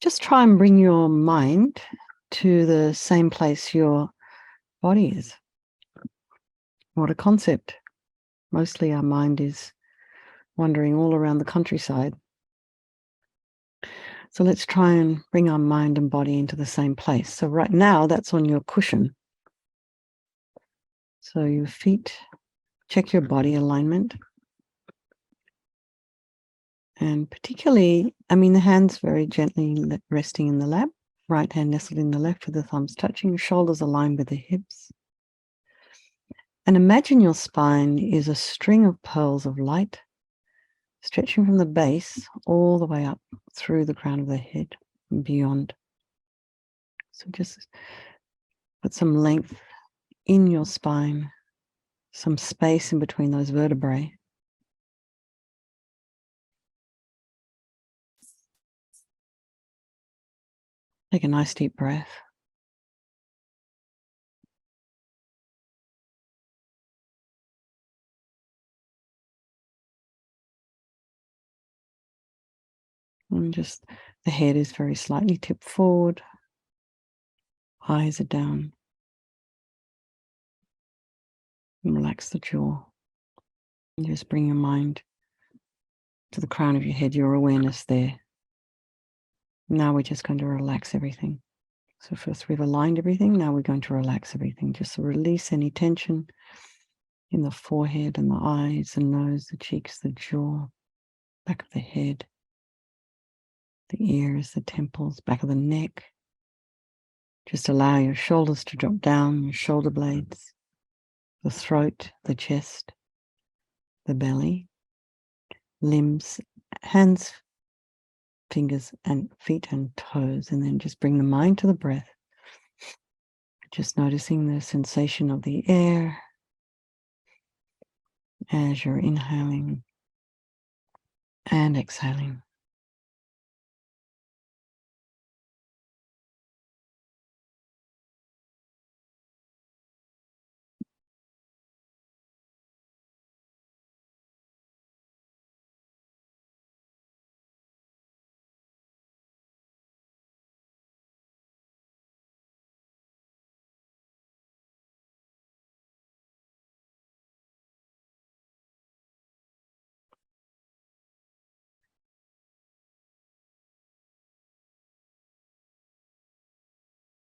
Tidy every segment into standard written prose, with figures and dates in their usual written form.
Just try and bring your mind to the same place your body is. What a concept. Mostly our mind is wandering all around the countryside. So let's try and bring our mind and body into the same place. So right now, that's on your cushion. So your feet, check your body alignment. And particularly, the hands very gently resting in the lap, right hand nestled in the left with the thumbs touching, shoulders aligned with the hips. And imagine your spine is a string of pearls of light, stretching from the base all the way up through the crown of the head and beyond. So just put some length in your spine, some space in between those vertebrae. Take a nice deep breath. And just the head is very slightly tipped forward. Eyes are down. And relax the jaw. And just bring your mind to the crown of your head, your awareness there. Now we're just going to relax everything. So first we've aligned everything. Now we're going to relax everything. Just release any tension in the forehead and the eyes, the nose, the cheeks, the jaw, back of the head, the ears, the temples, back of the neck. Just allow your shoulders to drop down, your shoulder blades, the throat, the chest, the belly, limbs, hands, fingers and feet and toes. And then just bring the mind to the breath. Just noticing the sensation of the air as you're inhaling and exhaling.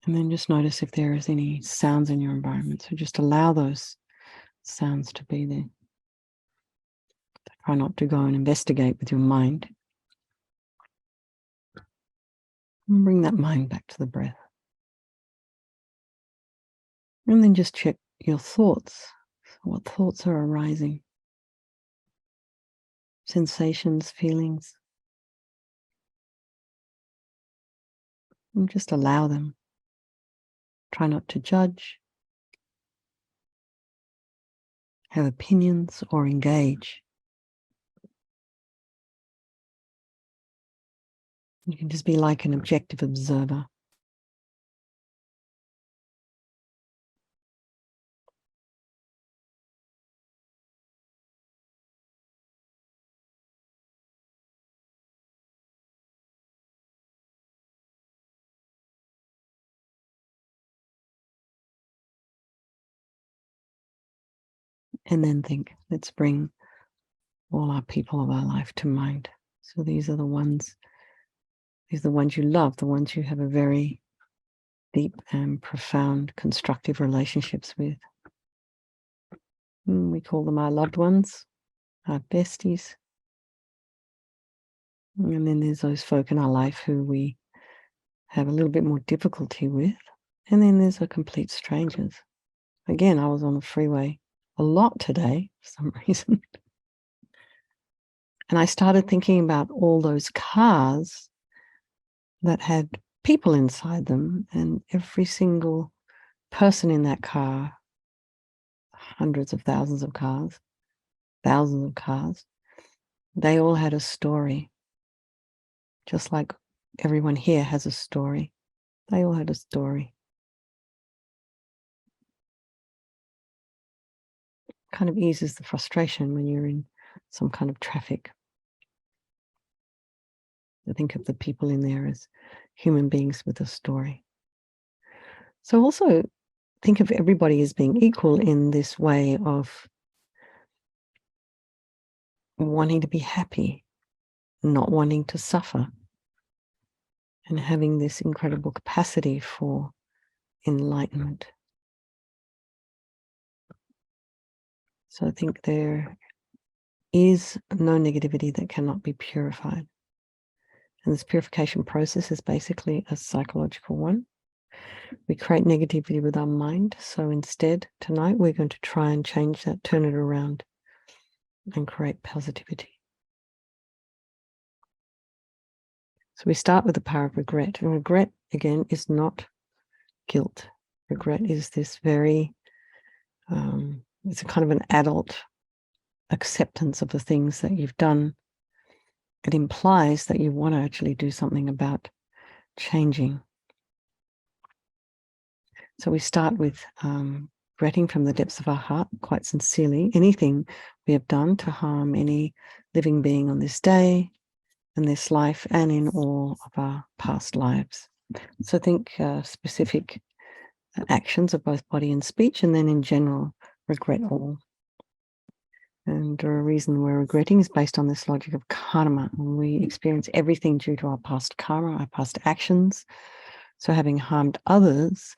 And then just notice if there is any sounds in your environment. So just allow those sounds to be there. Try not to go and investigate with your mind. And bring that mind back to the breath. And then just check your thoughts. What thoughts are arising? Sensations, feelings. And just allow them. Try not to judge, have opinions, or engage. You can just be like an objective observer. And then think, let's bring all our people of our life to mind. So these are the ones you love, the ones you have a very deep and profound constructive relationships with. We call them our loved ones, our besties. And then there's those folk in our life who we have a little bit more difficulty with. And then there's the complete strangers. Again, I was on the freeway a lot today for some reason. And I started thinking about all those cars that had people inside them, and every single person in that car, hundreds of thousands of cars, thousands of cars, they all had a story. Just like everyone here has a story. They all had a story. Kind of eases the frustration when you're in some kind of traffic. I think of the people in there as human beings with a story. So also think of everybody as being equal in this way of wanting to be happy, not wanting to suffer, and having this incredible capacity for enlightenment. So I think there is no negativity that cannot be purified. And this purification process is basically a psychological one. We create negativity with our mind. So instead, tonight, we're going to try and change that, turn it around, and create positivity. So we start with the power of regret. And regret, again, is not guilt. Regret is this very, it's a kind of an adult acceptance of the things that you've done. It implies that you want to actually do something about changing. So we start with regretting from the depths of our heart, quite sincerely, anything we have done to harm any living being on this day, in this life, and in all of our past lives. So think specific actions of both body and speech, and then in general, regret all. And the reason we're regretting is based on this logic of karma. We experience everything due to our past karma, our past actions. So having harmed others,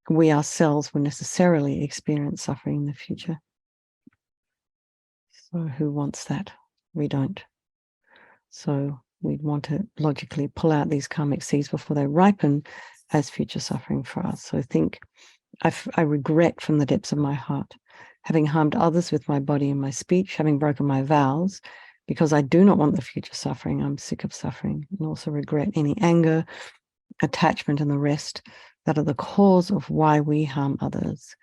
we ourselves will necessarily experience suffering in the future. So who wants that? We don't. So we'd want to logically pull out these karmic seeds before they ripen as future suffering for us. So think, I regret from the depths of my heart, having harmed others with my body and my speech, having broken my vows, because I do not want the future suffering. I'm sick of suffering, and also regret any anger, attachment, and the rest that are the cause of why we harm others.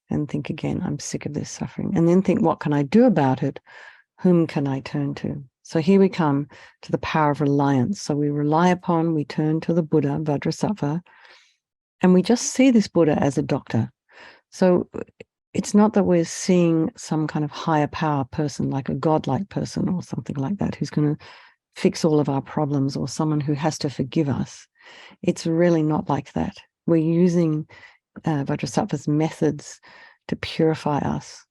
And think again, I'm sick of this suffering. And then think, what can I do about it? Whom can I turn to? So here we come to the power of reliance. So we we turn to the Buddha, Vajrasattva, and we just see this Buddha as a doctor. So it's not that we're seeing some kind of higher power person, like a godlike person or something like that, who's going to fix all of our problems, or someone who has to forgive us. It's really not like that. We're using Vajrasattva's methods to purify us.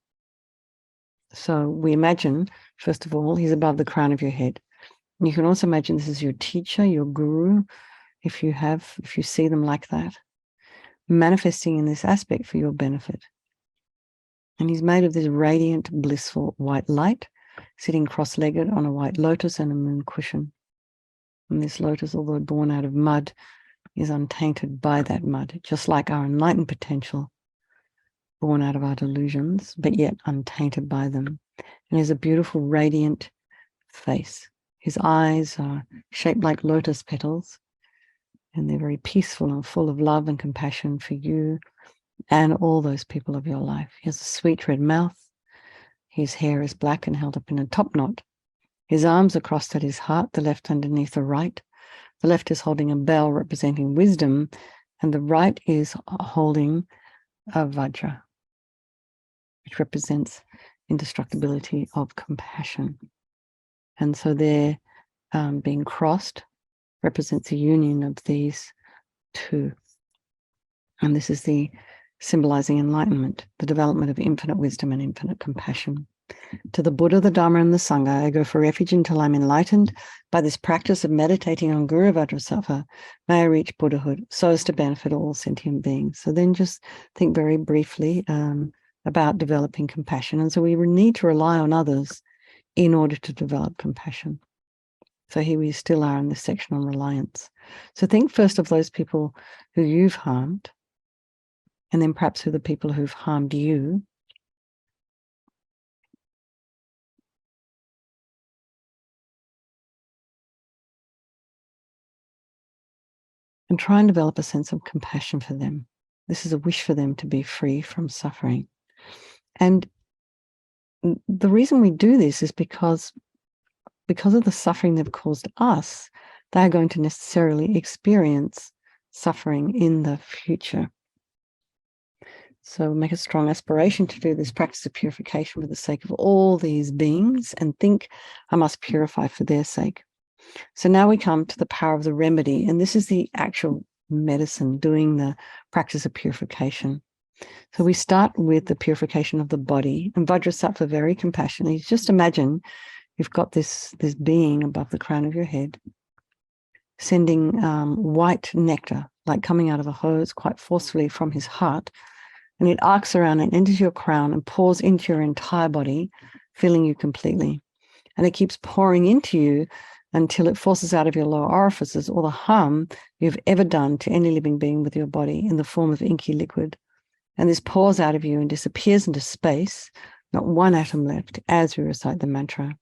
So we imagine, first of all, he's above the crown of your head. And you can also imagine this is your teacher, your guru, if you see them like that, manifesting in this aspect for your benefit. And he's made of this radiant, blissful white light, sitting cross-legged on a white lotus and a moon cushion. And this lotus, although born out of mud, is untainted by that mud, just like our enlightened potential, born out of our delusions, but yet untainted by them. And he has a beautiful, radiant face. His eyes are shaped like lotus petals, and they're very peaceful and full of love and compassion for you and all those people of your life. He has a sweet red mouth. His hair is black and held up in a top knot. His arms are crossed at his heart, the left underneath the right. The left is holding a bell representing wisdom, and the right is holding a Vajra, which represents indestructibility of compassion. And so they're being crossed represents a union of these two. And this is the symbolizing enlightenment, the development of infinite wisdom and infinite compassion. To the Buddha, the Dharma, and the Sangha, I go for refuge until I'm enlightened. By this practice of meditating on Guru Vajrasattva, may I reach Buddhahood so as to benefit all sentient beings. So then just think very briefly about developing compassion. And so we need to rely on others in order to develop compassion. So here we still are in this section on reliance. So think first of those people who you've harmed, and then perhaps who the people who've harmed you. And try and develop a sense of compassion for them. This is a wish for them to be free from suffering. And the reason we do this is because of the suffering they've caused us, they're going to necessarily experience suffering in the future. So make a strong aspiration to do this practice of purification for the sake of all these beings, and think, I must purify for their sake. So now we come to the power of the remedy, and this is the actual medicine, doing the practice of purification. So we start with the purification of the body, and Vajrasattva very compassionately. Just imagine you've got this being above the crown of your head, sending white nectar, like coming out of a hose quite forcefully from his heart, and it arcs around and enters your crown and pours into your entire body, filling you completely. And it keeps pouring into you until it forces out of your lower orifices all the harm you've ever done to any living being with your body in the form of inky liquid. And this pours out of you and disappears into space, not one atom left, as we recite the mantra.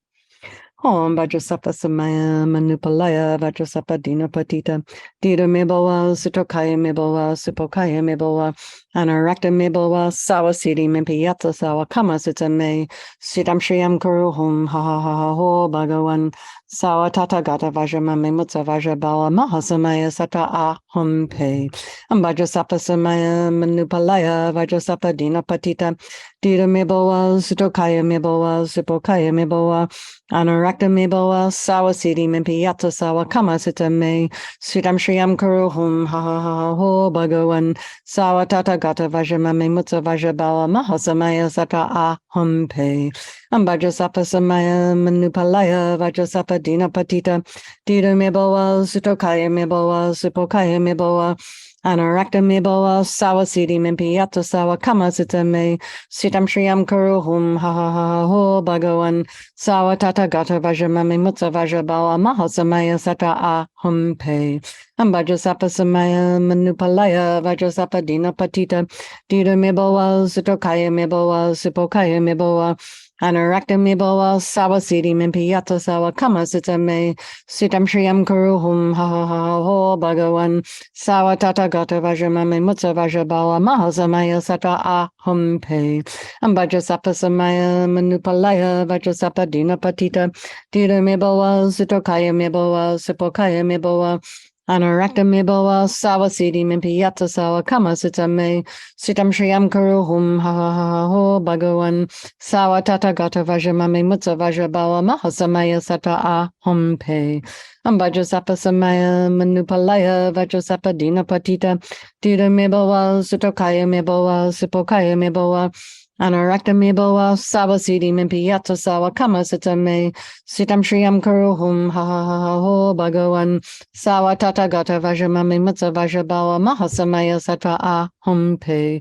Om Vajrasattva Samaya Manupalaya Vajrasattva Dina Patita Dita Mibawa Sutokaya Mibawa Supokaya Mibawa Anarakta Mibawa Sawasiti Mimpiyata Sawa Kama Sitame Sitam Shriyam Kuru Hum Ha Ha Ha Ho Bhagawan Sawa Tata Gata Vajramame Mutsa Vajrabala Mahasamaya Sata Ahum Pe Vajrasattva Samaya Manupalaya Vajrasattva Dina Patita Dita Mibawa Sutokaya Mibawa Supokaya Mibawa Anarakta Mibawa Sawasiti Mimpiyata Sawa Kama Sitame Sitam Shriyam Kuru Hum Ha Ha Ha Ho Bhagawan Sawa Tata Gata Vajramame Mutsa Vajrabala Mahasamaya Sata Ahum Pe Vajrasattva Samaya Manupalaya Vajrasattva Dina Patita Dita Mibawa Sutokaya Mibawa Supokaya Mibawa Anarakta Mibawa Sawasiti Mimpiyata Sawa Kama Sitame Sitam Shriyam Kuru Hum Ha Ha Ha Ho Bhagawan Sawa Tata Gata Vajramame Mutsa Vajrabala Mahasamaya Sata Ahum Pe Vajrasattva Samaya Manupalaya Vajrasattva Dina Patita Dita Mibawa Sutokaya Mibawa Supokaya Mibawa Anarakta Mibawa Sawasiti Mimpiyata Sawa Kama Sitame Sitam Shriyam Kuru Hum Ha Ha Ha Ho Bhagawan Sawa Tata Gata Vajramame Mutsa Vajrabala Mahasamaya Sata Ahum Pe Vajrasattva Samaya Manupalaya Vajrasattva Dina Patita Dita Mibawa Sutokaya Mibawa Supokaya Mibawa Anarakta Mibawa Sawasiti Mimpiyata Sawa Kama Sitame Sitam Shriyam Kuru Hum Ha Ha Ha Ho Bhagawan Sawa Tata Gata Vajramame Mutsa Vajrabala Mahasamaya Sata Ahum Pe Vajrasattva Samaya Manupalaya Vajrasattva Dina Patita Dita Mibawa Sutokaya Mibawa Supokaya Mibawa Anarakta Mibawa Sawasiti Mimpiyata Sawa Kama Sitame Sitam Shriyam Kuru Hum Ha Ha Ha Ho Bhagawan Sawa Tata Gata Vajramame Mutsa Vajrabala Mahasamaya Sata Ahum Pe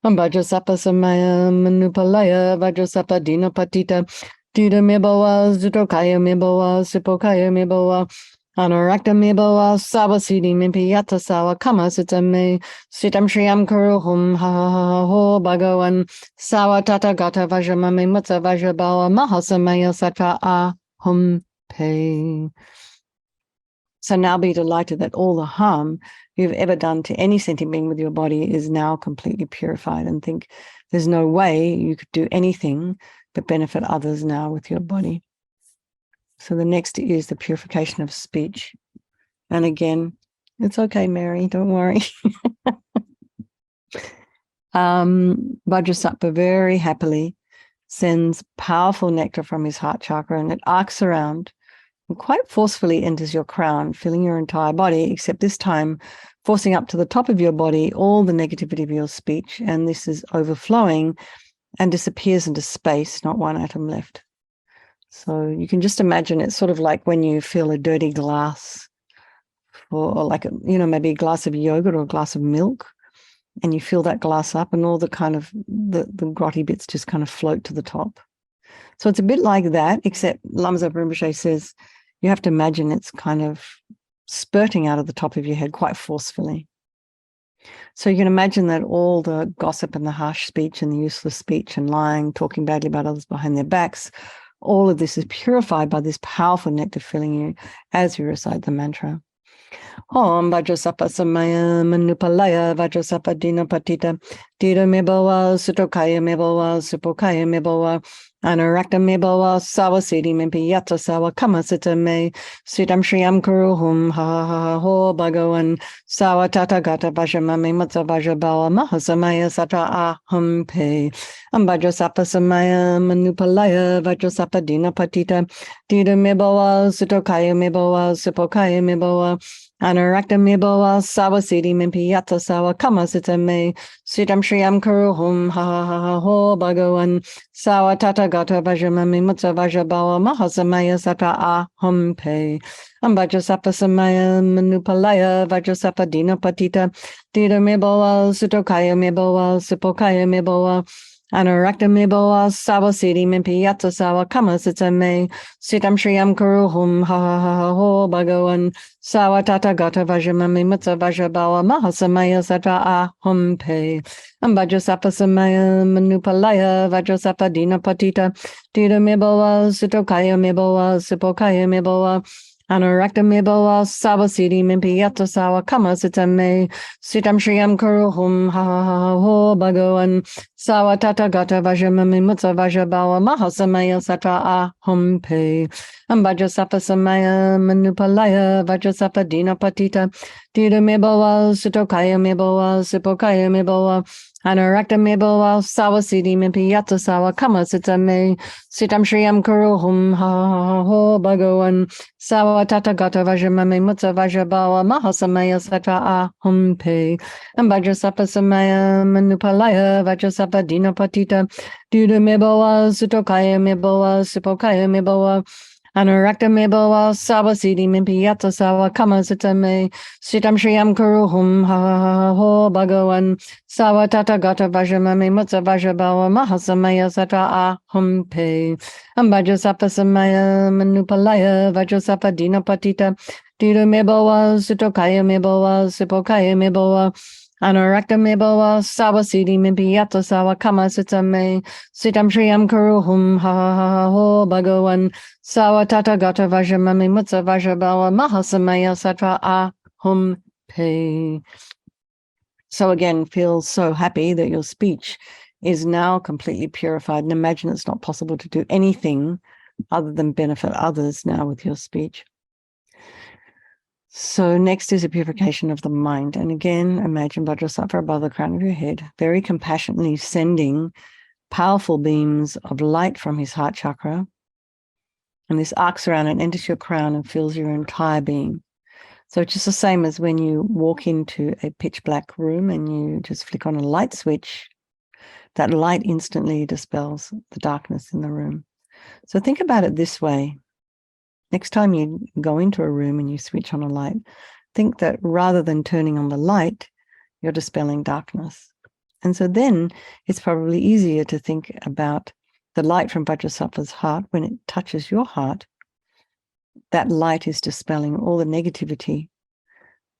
Vajrasattva Samaya Manupalaya Vajrasattva Dina Patita Dita Mibawa Sutokaya Mibawa Supokaya Mibawa Anarakta Mibawa Sawasiti Mimpiyata Sawa Kama Sitame Sitam Shriyam Kuru Hum Ha Ha Ha Ho Bhagawan Sawa Tata Gata Vajramame Mutsa Vajrabala Mahasamaya Sata Ahum Pe. So now be delighted that all the harm you've ever done to any sentient being with your body is now completely purified, and think there's no way you could do anything but benefit others now with your body. So the next is the purification of speech. And again, it's okay, Mary, don't worry. Vajrasattva very happily sends powerful nectar from his heart chakra, and it arcs around and quite forcefully enters your crown, filling your entire body, except this time forcing up to the top of your body all the negativity of your speech. And this is overflowing and disappears into space, not one atom left. So you can just imagine it's sort of like when you feel a dirty glass, or like, maybe a glass of yogurt or a glass of milk, and you fill that glass up and all the kind of the grotty bits just kind of float to the top. So it's a bit like that, except Lama Rinpoche says you have to imagine it's kind of spurting out of the top of your head quite forcefully. So you can imagine that all the gossip and the harsh speech and the useless speech and lying, talking badly about others behind their backs, all of this is purified by this powerful nectar filling you as you recite the mantra. Om Vajrasattva Samaya Manupalaya Vajrasattva Dina Patita Dita Mibawa Sutokaya Mibawa Supokaya Mibawa Anarakta me bawa sawa siddhi me piyata sawa kama sita me sitam shriyam kuruhum ha ha ho bhagavan sawa tata gata vajramame matsa vajrabawa mahasamaya sata aham pe Vajrasattva samaya manupalaya Vajrasattva dina patita dida me bawa sutokaya me bawa supokaya me bawa Anarakta me bawa sawa siddhi me piyata sawa kama sita me sitam shriyam kuruhum ha ha ho bhagavan Sawa tata gata vajramami mutsa vajrabawa mahasamaya sata aham pe Vajrasattva samaya manupalaya Vajrasattva dina patita dida me bawa sutokaya me bawa supokaya me bawa Anarakta me bawa sawa siddhi me piyata sawa kama sita me sitam shriyam kuruhum ha ha ho bhagavan sawa tata gata vajramami mutsa vajrabawa mahasamaya sata aham pe Vajrasattva samaya manupalaya Vajrasattva dina patita dida me bawa sutokaya me bawa supokaya me bawa Anarakta me bawa sawa siddhi me piyata sawa kama sita me sitam shriyam kuruhum ha ha ho bhagavan sawa tata gata vajramami mutsa vajrabawa mahasamaya sata aham pe Vajrasattva samaya manupalaya Vajrasattva dina patita dida me bawa sutokaya me bawa supokaya me bawa Anarakta me bawa sawa siddhi me piyata sawa kama sita me sitam shriyam kuruhum ha ha ho bhagavan sawa tata gata vajramame mutsa vajrabawa mahasamaya sata aham pe Vajrasattva samaya manupalaya Vajrasattva dina patita dida me bawa sutokaya me bawa supokaya me bawa Anarakta me bawa sawa siddhi me piyata sawa kama sita me sitam shriyam kuruhum ha ha ho bhagavan sawa tata gata vajramame mutsa vajrabawa mahasamaya sata aham pe Vajrasattva samaya manupalaya Vajrasattva dina patita dida me bawa sutokaya me bawa supokaya me bawa Anarakta me bawa sawa siddhi me piyata sawa kama sita me sitam shriyam kuruhum ha ha ho bhagavan sawa tata gata vajramame mutsa vajrabawa mahasamaya sata aham pe So again, feel so happy that your speech is now completely purified, and imagine it's not possible to do anything other than benefit others now with your speech. So next is a purification of the mind. And again, imagine Vajrasattva above the crown of your head, very compassionately sending powerful beams of light from his heart chakra. And this arcs around and enters your crown and fills your entire being. So it's just the same as when you walk into a pitch black room and you just flick on a light switch, that light instantly dispels the darkness in the room. So think about it this way. Next time you go into a room and you switch on a light, think that rather than turning on the light, you're dispelling darkness. And so then it's probably easier to think about the light from Vajrasattva's heart. When it touches your heart, that light is dispelling all the negativity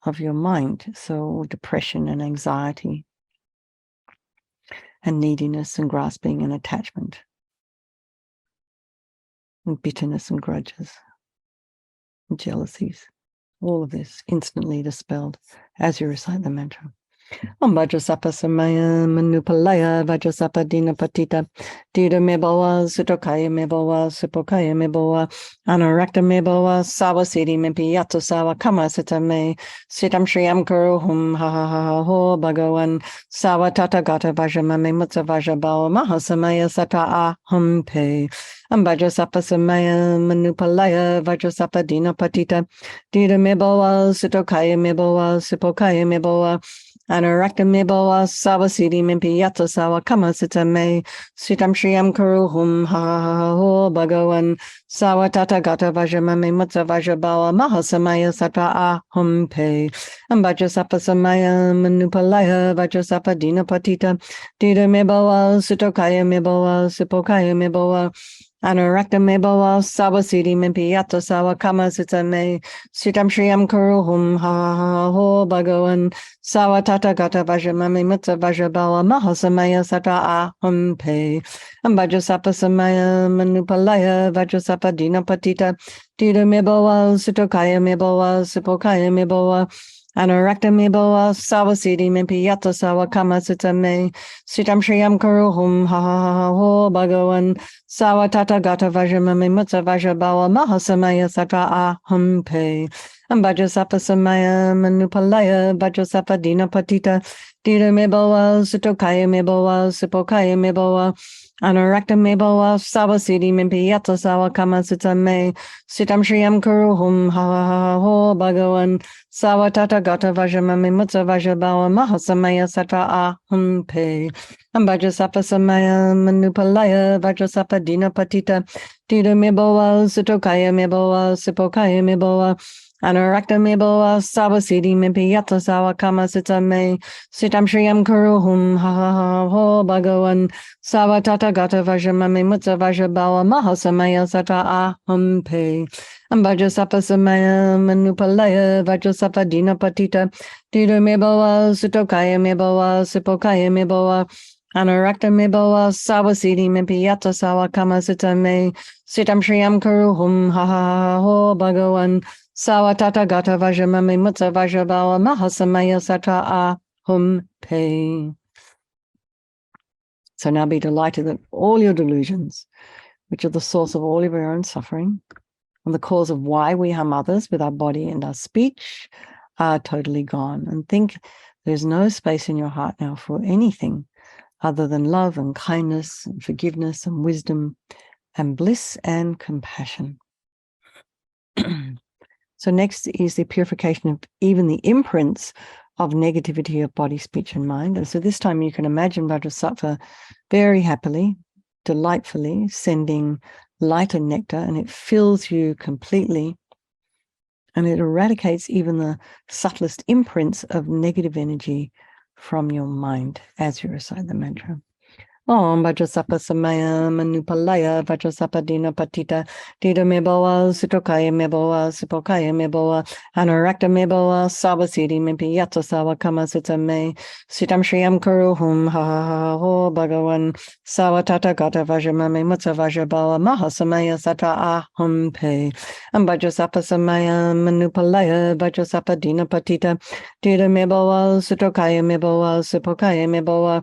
of your mind. So depression and anxiety and neediness and grasping and attachment and bitterness and grudges and jealousies. All of this instantly dispelled as you recite the mantra. Vajrasattva samaya manupalaya Vajrasattva dina patita dida me bawa sutokaya me bawa supokaya me bawa Anarakta me bawa sawa siddhi me piyata sawa kama sita me sitam shriyam kuruhum ha ha ho bhagavan sawa tata gata vajramame mutsa vajrabawa mahasamaya sata aham pe Vajrasattva samaya manupalaya Vajrasattva dina patita dida me bawa sutokaya me bawa supokaya me bawa Anarakta me bawa sawa siddhi me piyata sawa kama sita me sitam shriyam kuruhum ha ha ho bhagavan sawa tata gata vajramame mutsa vajrabawa mahasamaya sata aham pe Vajrasattva samaya manupalaya Vajrasattva dina patita dida me bawa sutokaya me bawa supokaya me bawa Anarakta me bawa sawa siddhi me piyata sawa kama sita me sitam shriyam kuruhum ha ha ho bhagavan sawa tata gata vajramame mutsa vajrabawa mahasamaya sata aham pe Vajrasattva samaya manupalaya Vajrasattva dina patita dida me bawa sutokaya me bawa supokaya me bawa Anarakta me boa sawa siddhi me piyata sawa kama sutta me sitam shriyam karuhum ha ha ha ha ho bhagavan sawa tata gata vajrama me mutta vajrabawa mahasamaya satra aham pe Vajrasattva samaya manupalaya Vajrasattva dina patita Dita me boa sutokaya me boa sipokaya me boa Anarakta me boa sawa siddhi me piyata sawa kama sutta me sitam shriyam karuhum ha ha ha ha ho bhagavan Sawa tata gata vajramami mutta vajrabawa mahasamaya satra aham pe Vajrasattva samaya manupalaya Vajrasattva dina patita Dita me boa sutokaya me boa sipokaya me boa Anarakta me boa sawa siddhi me piyata sawa kama sutta me sitam shriyam karuhum ha ha ha ho bhagavan sawa tata gata vajramami mutta vajrabawa mahasamaya satra aham pe Vajrasattva samaya manupalaya Vajrasattva dina patita Dita me boa sutokaya me boa sipokaya me boa Anarakta me boa sawa siddhi me piyata sawa kama sutta me sitam shriyam karuhum ha ha ha ho bhagavan sawa tata gata vajramami mutta vajrabawa mahasamaya satra aham pe. So now be delighted that all your delusions, which are the source of all of your own suffering, and the cause of why we harm others with our body and our speech, are totally gone. And think there's no space in your heart now for anything other than love and kindness and forgiveness and wisdom and bliss and compassion. So next is the purification of even the imprints of negativity of body, speech, and mind. And so this time you can imagine Vajrasattva very happily, delightfully sending light and nectar, and it fills you completely, and it eradicates even the subtlest imprints of negative energy from your mind as you recite the mantra. Om Vajrasattva samaya manupalaya Vajrasattva dina patita Dita me boa sutokaya me boa sipokaya me boa Anarakta me boa sawa siddhi me piyata sawa kama sutta me sitam shriyam karuhum ha ha ha ho bhagavan sawa tata gata vajramami mutta vajrabawa mahasamaya satra aham pe Vajrasattva samaya manupalaya Vajrasattva dina patita Dita me boa sutokaya me boa sipokaya me boa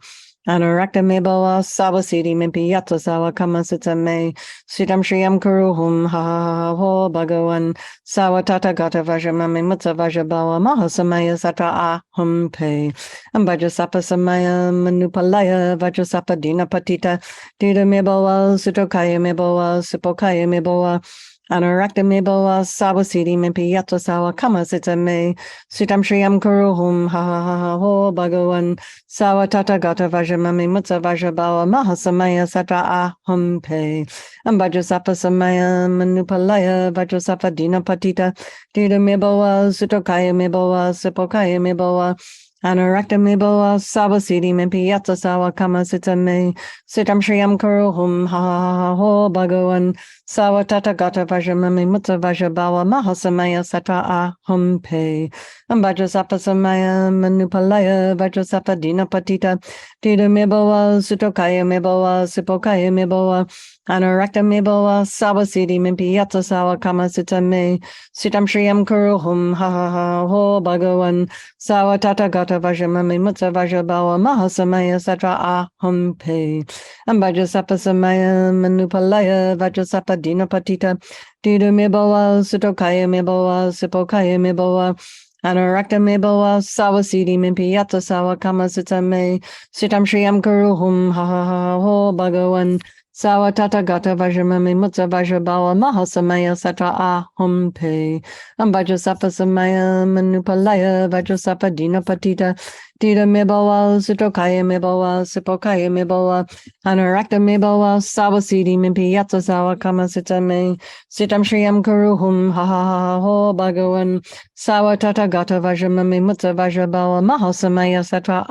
Anarakta me boa sawa siddhi me piyata sawa kama sutta me sitam shriyam karuhum ha ha ha ho bhagavan sawa tata gata vajramami mutta vajrabawa mahasamaya satra aham pe Vajrasattva samaya manupalaya Vajrasattva dina patita Dita me boa sutokaya me boa sipokaya me boa Anarakta me boa sawa siddhi me piyata sawa kama sutta me sitam shriyam karuhum ha ha ha ha ho bhagavan sawa tata gata vajramami mutta vajrabawa mahasamaya satra aham pe Vajrasattva samaya manupalaya Vajrasattva dina patita Dita me boa sutokaya me boa sipokaya me boa Anarakta me boa sawa siddhi me piyata sawa kama sutta me sitam shriyam karuhum ha ha ha ha ho bhagavan sawa tata gata vajramami mutta vajrabawa mahasamaya satra aham pe Vajrasattva samaya manupalaya Vajrasattva dina patita Dita me boa sutokaya me boa sipokaya me boa Anarakta me boa sawa siddhi me piyata sawa kama sutta me sitam shriyam karuhum ha ha ha ho bhagavan sawa tata gata vajramami mutta vajrabawa mahasamaya satra aham pe Vajrasattva samaya manupalaya Vajrasattva dina patita Dita me boa sutokaya me boa sipokaya me boa Anarakta me boa sawa siddhi me piyata sawa kama sutta me sitam shriyam karuhum ha ha ha ho bhagavan sawa tata gata vajramami mutta vajrabawa mahasamaya satra aham pe Vajrasattva samaya manupalaya Vajrasattva dina patita Dita me boa sutokaya me boa sipokaya me boa Anarakta me boa sawa siddhi me piyata sawa kama sutta me sitam shriyam karuhum ha ha ha ho bhagavan sawa tata gata vajramami mutta vajrabawa mahasamaya satra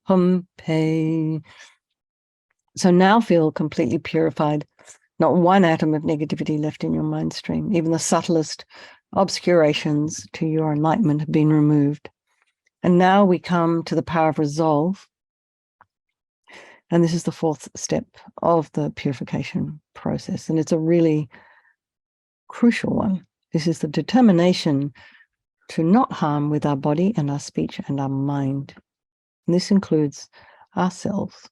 aham pe. So now feel completely purified. Not one atom of negativity left in your mind stream. Even the subtlest obscurations to your enlightenment have been removed. And now we come to the power of resolve. And this is the fourth step of the purification process. And it's a really crucial one. This is the determination to not harm with our body and our speech and our mind. And this includes ourselves.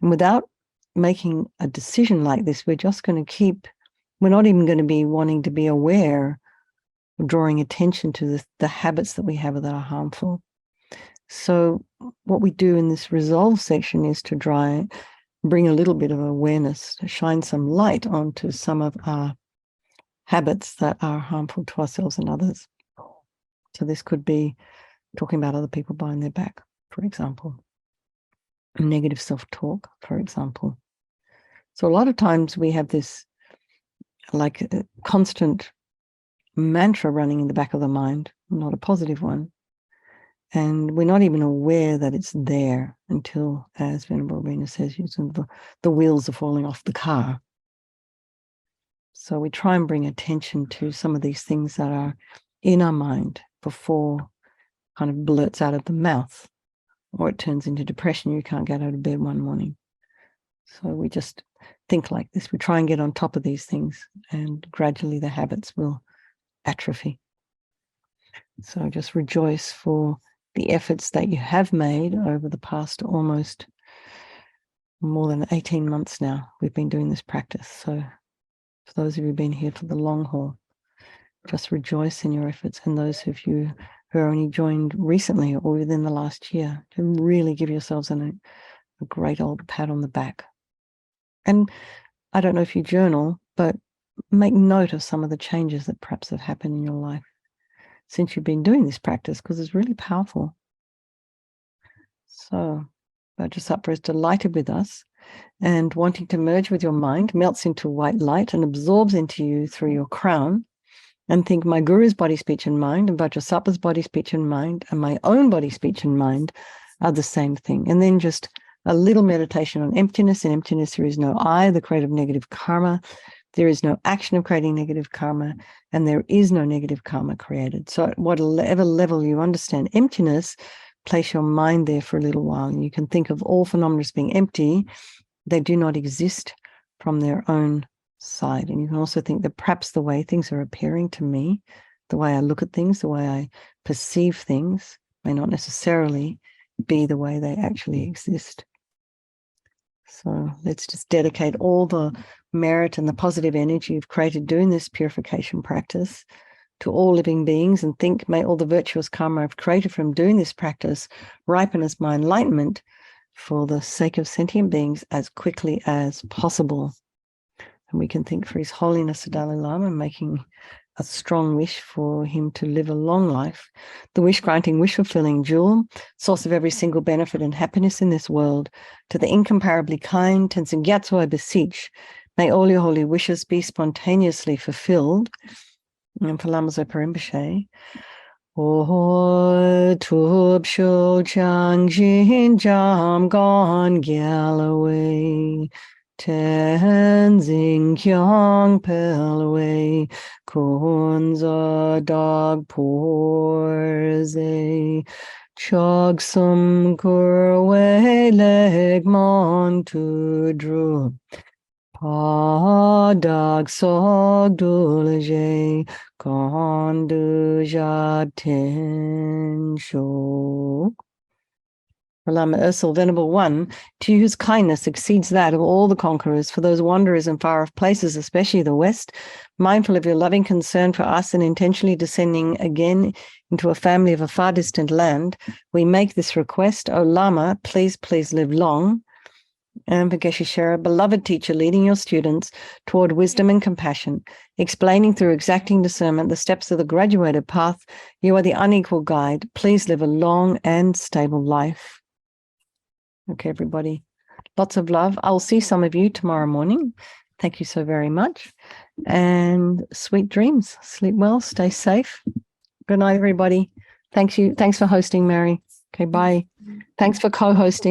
And without making a decision like this, we're just going to we're not even going to be wanting to be aware of drawing attention to the habits that we have that are harmful. So what we do in this resolve section is to bring a little bit of awareness, to shine some light onto some of our habits that are harmful to ourselves and others. So this could be talking about other people behind their back, for example. Negative self-talk, for example. So a lot of times we have this like a constant mantra running in the back of the mind, not a positive one. And we're not even aware that it's there until, as Venerable Venus says, the wheels are falling off the car. So we try and bring attention to some of these things that are in our mind before kind of blurts out of the mouth, or it turns into depression. You can't get out of bed one morning. So we just think like this. We try and get on top of these things, and gradually the habits will atrophy. So just rejoice for the efforts that you have made over the past almost more than 18 months now. We've been doing this practice. So for those of you who've been here for the long haul, just rejoice in your efforts. And those of you who are only joined recently or within the last year, to really give yourselves a great old pat on the back. And I don't know if you journal, but make note of some of the changes that perhaps have happened in your life since you've been doing this practice, because it's really powerful. So Vajrasattva is delighted with us and wanting to merge with your mind, melts into white light and absorbs into you through your crown. And think my Guru's body, speech, and mind, and Vajrasattva's body, speech, and mind, and my own body, speech, and mind are the same thing. And then just a little meditation on emptiness. In emptiness, there is no I, the creator of negative karma. There is no action of creating negative karma, and there is no negative karma created. So at whatever level you understand emptiness, place your mind there for a little while. And you can think of all phenomena as being empty. They do not exist from their own side. And you can also think that perhaps the way things are appearing to me, the way I look at things, the way I perceive things, may not necessarily be the way they actually exist. So let's just dedicate all the merit and the positive energy you've created doing this purification practice to all living beings, and think, may all the virtuous karma I've created from doing this practice ripen as my enlightenment for the sake of sentient beings as quickly as possible. And we can think for His Holiness the Dalai Lama, making a strong wish for him to live a long life, the wish-granting, wish-fulfilling jewel, source of every single benefit and happiness in this world. To the incomparably kind Tenzin Gyatso I beseech, may all your holy wishes be spontaneously fulfilled. And for Lama Zopa Rinpoche, O Tub Shul Chang Jin Jam Gon Galloway, Tenzing Kyong Pelway, Kunza Dog Porze, Chog Sum Kurwe Leg Mon to Drew, Pa Dog Sog Dulje, Kondu Jab Ten Shok. Lama Ursel, Venerable One, to you whose kindness exceeds that of all the conquerors, for those wanderers in far-off places, especially the West, mindful of your loving concern for us and intentionally descending again into a family of a far distant land, we make this request. O Lama, please, please live long. And for Geshe Shera, beloved teacher, leading your students toward wisdom and compassion, explaining through exacting discernment the steps of the graduated path, you are the unequal guide. Please live a long and stable life. Okay, everybody, lots of love. I'll see some of you tomorrow morning. Thank you so very much. And sweet dreams. Sleep well, stay safe. Good night, everybody. Thanks for hosting, Mary. Okay, bye. Thanks for co-hosting.